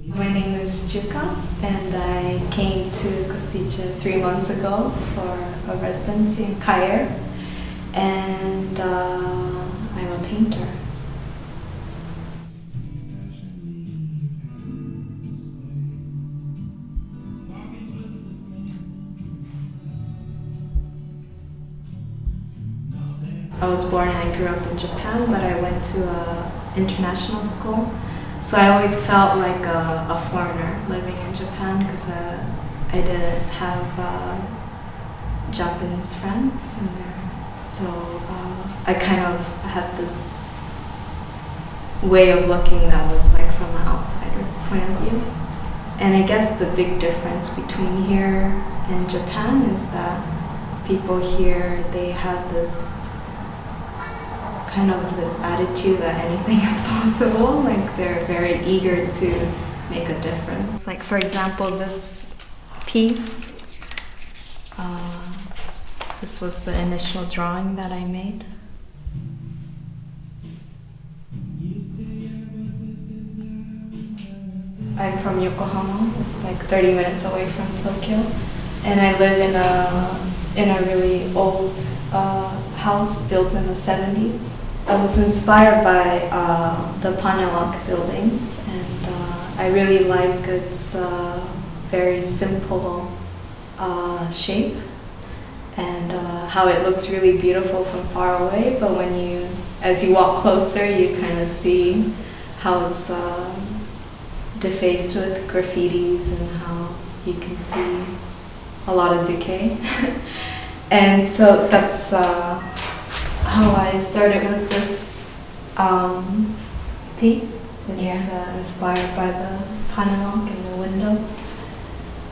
My name is Juka, and I came to Košice 3 months ago for a residency in K.A.I.R, and I'm a painter. I was born and I grew up in Japan, but I went to an international school. So I always felt like a foreigner living in Japan because I didn't have Japanese friends in there. So I kind of had this way of looking that was like from an outsider's point of view. And I guess the big difference between here and Japan is that people here, they have this kind of this attitude that anything is possible, like they're very eager to make a difference. Like for example, this piece, this was the initial drawing that I made. I'm from Yokohama, it's like 30 minutes away from Tokio, and I live in a really old house built in the 70s. I was inspired by the Panelak buildings, and I really like its very simple shape and how it looks really beautiful from far away, but as you walk closer, you kind of see how it's defaced with graffitis and how you can see a lot of decay. And so that's how I started with this piece. It's inspired by the Panelak and the windows.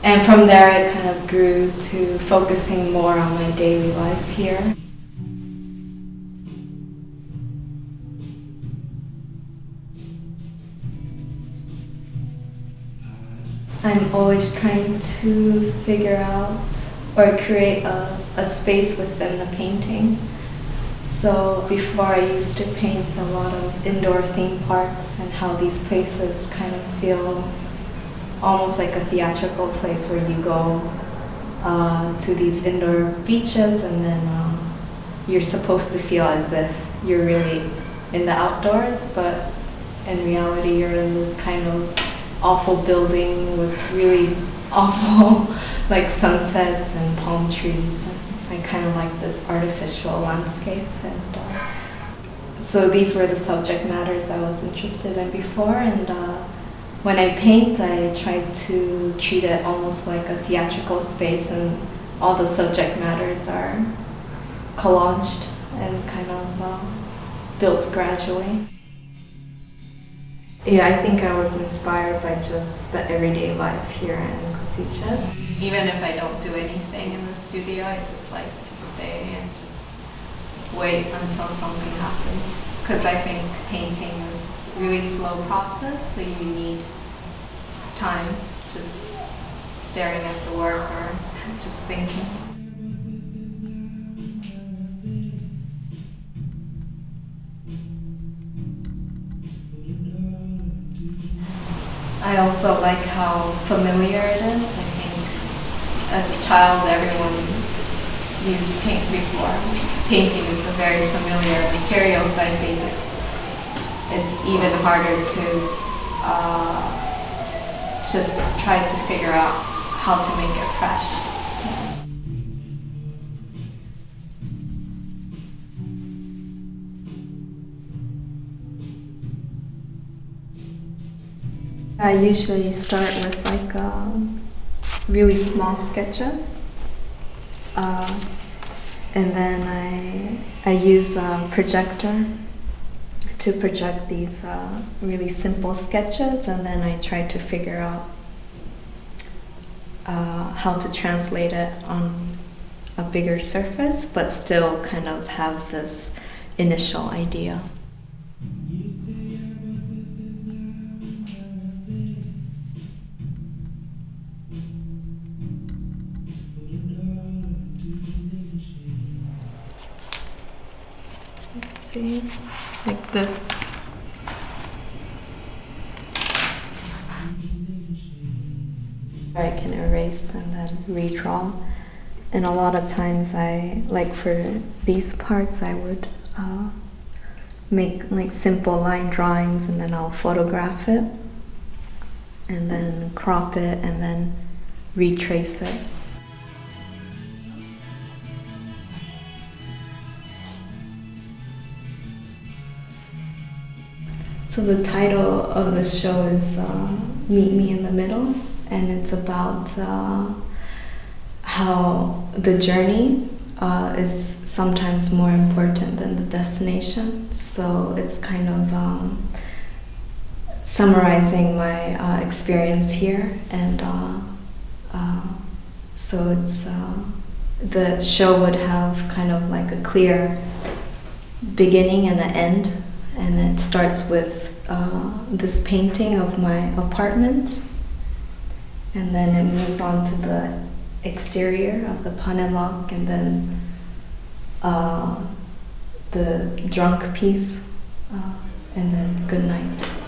And from there it kind of grew to focusing more on my daily life here. I'm always trying to figure out or create a space within the painting. So before I used to paint a lot of indoor theme parks and how these places kind of feel almost like a theatrical place where you go to these indoor beaches and then you're supposed to feel as if you're really in the outdoors, but in reality you're in this kind of awful building with really awful like sunsets and palm trees. I kind of like this artificial landscape, and so these were the subject matters I was interested in before, and when I paint I try to treat it almost like a theatrical space, and all the subject matters are collaged and kind of built gradually. Yeah, I think I was inspired by just the everyday life here in Košice. Even if I don't do anything in the studio, I just like to stay and just wait until something happens. Because I think painting is a really slow process, so you need time just staring at the work or just thinking. I also like how familiar it is. I think as a child everyone used paint before. Painting is a very familiar material, so I think it's even harder to just try to figure out how to make it fresh. I usually start with like really small sketches, and then I use a projector to project these really simple sketches, and then I try to figure out how to translate it on a bigger surface, but still kind of have this initial idea. see, like this. I can erase and then redraw. And a lot of times like for these parts, I would make like simple line drawings and then I'll photograph it and then crop it and then retrace it. So the title of the show is Meet Me in the Middle, and it's about how the journey is sometimes more important than the destination. So it's kind of summarizing my experience here, and so it's the show would have kind of like a clear beginning and an end, and it starts with this painting of my apartment, and then it moves on to the exterior of the panellock, and then the drunk piece, and then good night.